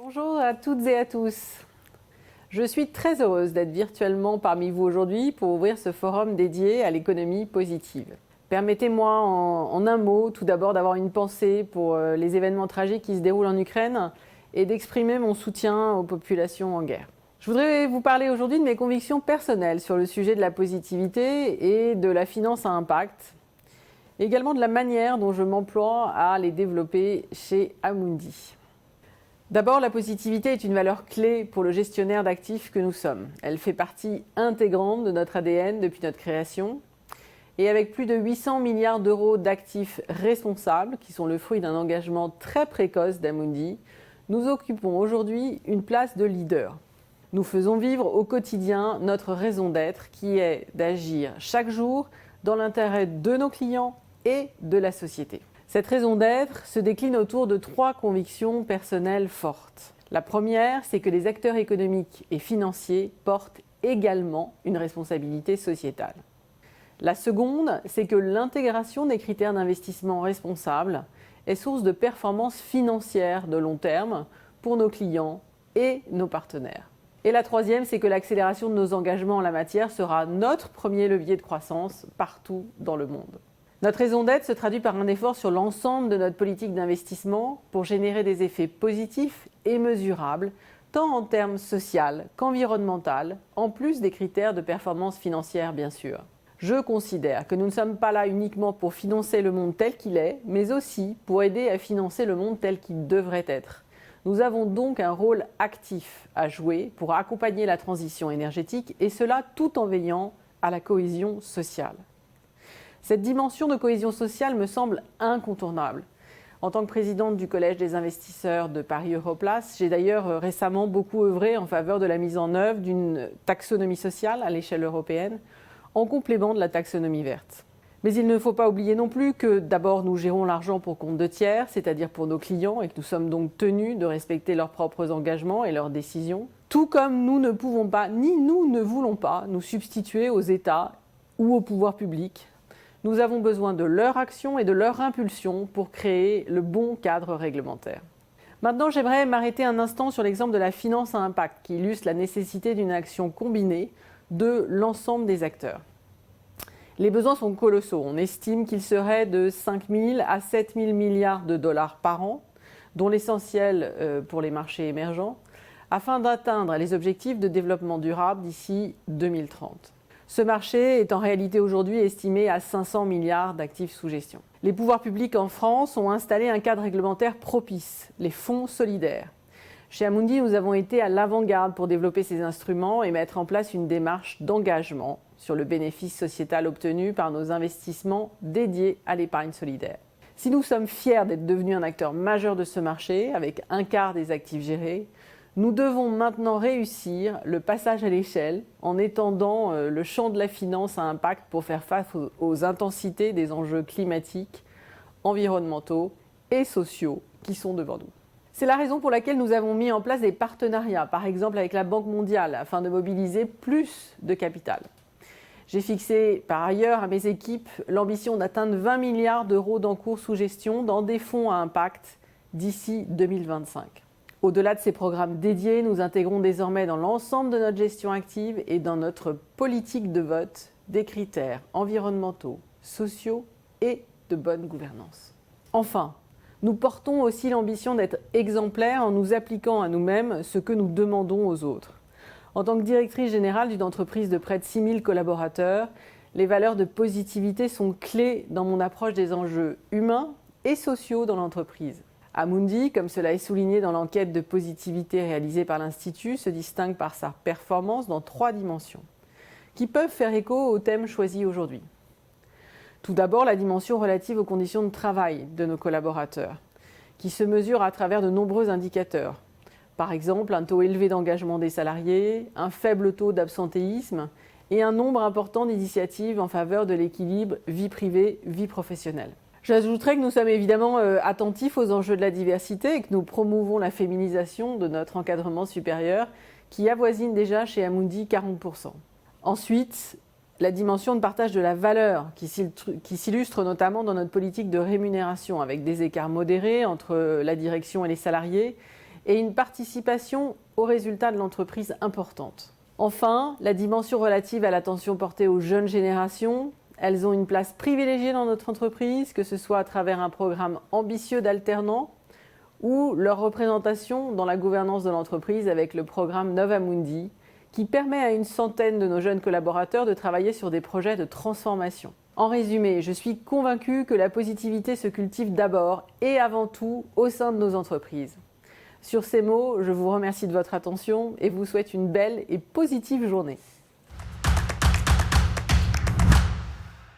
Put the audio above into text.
Bonjour à toutes et à tous. Je suis très heureuse d'être virtuellement parmi vous aujourd'hui pour ouvrir ce forum dédié à l'économie positive. Permettez-moi en un mot tout d'abord d'avoir une pensée pour les événements tragiques qui se déroulent en Ukraine et d'exprimer mon soutien aux populations en guerre. Je voudrais vous parler aujourd'hui de mes convictions personnelles sur le sujet de la positivité et de la finance à impact, et également de la manière dont je m'emploie à les développer chez Amundi. D'abord, la positivité est une valeur clé pour le gestionnaire d'actifs que nous sommes. Elle fait partie intégrante de notre ADN depuis notre création. Et avec plus de 800 milliards d'euros d'actifs responsables, qui sont le fruit d'un engagement très précoce d'Amundi, nous occupons aujourd'hui une place de leader. Nous faisons vivre au quotidien notre raison d'être, qui est d'agir chaque jour dans l'intérêt de nos clients et de la société. Cette raison d'être se décline autour de 3 convictions personnelles fortes. La première, c'est que les acteurs économiques et financiers portent également une responsabilité sociétale. La seconde, c'est que l'intégration des critères d'investissement responsables est source de performances financières de long terme pour nos clients et nos partenaires. Et la troisième, c'est que l'accélération de nos engagements en la matière sera notre premier levier de croissance partout dans le monde. Notre raison d'être se traduit par un effort sur l'ensemble de notre politique d'investissement pour générer des effets positifs et mesurables, tant en termes social qu'environnemental, en plus des critères de performance financière bien sûr. Je considère que nous ne sommes pas là uniquement pour financer le monde tel qu'il est, mais aussi pour aider à financer le monde tel qu'il devrait être. Nous avons donc un rôle actif à jouer pour accompagner la transition énergétique et cela tout en veillant à la cohésion sociale. Cette dimension de cohésion sociale me semble incontournable. En tant que présidente du Collège des investisseurs de Paris Europlace, j'ai d'ailleurs récemment beaucoup œuvré en faveur de la mise en œuvre d'une taxonomie sociale à l'échelle européenne, en complément de la taxonomie verte. Mais il ne faut pas oublier non plus que d'abord nous gérons l'argent pour compte de tiers, c'est-à-dire pour nos clients, et que nous sommes donc tenus de respecter leurs propres engagements et leurs décisions, tout comme nous ne pouvons pas, ni nous ne voulons pas, nous substituer aux États ou au pouvoir public. Nous avons besoin de leur action et de leur impulsion pour créer le bon cadre réglementaire. Maintenant, j'aimerais m'arrêter un instant sur l'exemple de la finance à impact qui illustre la nécessité d'une action combinée de l'ensemble des acteurs. Les besoins sont colossaux. On estime qu'il serait de 5 000 à 7 000 milliards de dollars par an, dont l'essentiel pour les marchés émergents, afin d'atteindre les objectifs de développement durable d'ici 2030. Ce marché est en réalité aujourd'hui estimé à 500 milliards d'actifs sous gestion. Les pouvoirs publics en France ont installé un cadre réglementaire propice, les fonds solidaires. Chez Amundi, nous avons été à l'avant-garde pour développer ces instruments et mettre en place une démarche d'engagement sur le bénéfice sociétal obtenu par nos investissements dédiés à l'épargne solidaire. Si nous sommes fiers d'être devenus un acteur majeur de ce marché, avec un quart des actifs gérés, nous devons maintenant réussir le passage à l'échelle en étendant le champ de la finance à impact pour faire face aux intensités des enjeux climatiques, environnementaux et sociaux qui sont devant nous. C'est la raison pour laquelle nous avons mis en place des partenariats, par exemple avec la Banque mondiale, afin de mobiliser plus de capital. J'ai fixé par ailleurs à mes équipes l'ambition d'atteindre 20 milliards d'euros d'encours sous gestion dans des fonds à impact d'ici 2025. Au-delà de ces programmes dédiés, nous intégrons désormais dans l'ensemble de notre gestion active et dans notre politique de vote des critères environnementaux, sociaux et de bonne gouvernance. Enfin, nous portons aussi l'ambition d'être exemplaires en nous appliquant à nous-mêmes ce que nous demandons aux autres. En tant que directrice générale d'une entreprise de près de 6 000 collaborateurs, les valeurs de positivité sont clés dans mon approche des enjeux humains et sociaux dans l'entreprise. Amundi, comme cela est souligné dans l'enquête de positivité réalisée par l'Institut, se distingue par sa performance dans 3 dimensions, qui peuvent faire écho au thème choisi aujourd'hui. Tout d'abord, la dimension relative aux conditions de travail de nos collaborateurs, qui se mesure à travers de nombreux indicateurs. Par exemple, un taux élevé d'engagement des salariés, un faible taux d'absentéisme et un nombre important d'initiatives en faveur de l'équilibre vie privée-vie professionnelle. J'ajouterai que nous sommes évidemment attentifs aux enjeux de la diversité et que nous promouvons la féminisation de notre encadrement supérieur qui avoisine déjà chez Amundi 40%. Ensuite, la dimension de partage de la valeur qui s'illustre notamment dans notre politique de rémunération avec des écarts modérés entre la direction et les salariés et une participation aux résultats de l'entreprise importante. Enfin, la dimension relative à l'attention portée aux jeunes générations. Elles ont une place privilégiée dans notre entreprise, que ce soit à travers un programme ambitieux d'alternants ou leur représentation dans la gouvernance de l'entreprise avec le programme Nova Mundi, qui permet à une centaine de nos jeunes collaborateurs de travailler sur des projets de transformation. En résumé, je suis convaincue que la positivité se cultive d'abord et avant tout au sein de nos entreprises. Sur ces mots, je vous remercie de votre attention et vous souhaite une belle et positive journée.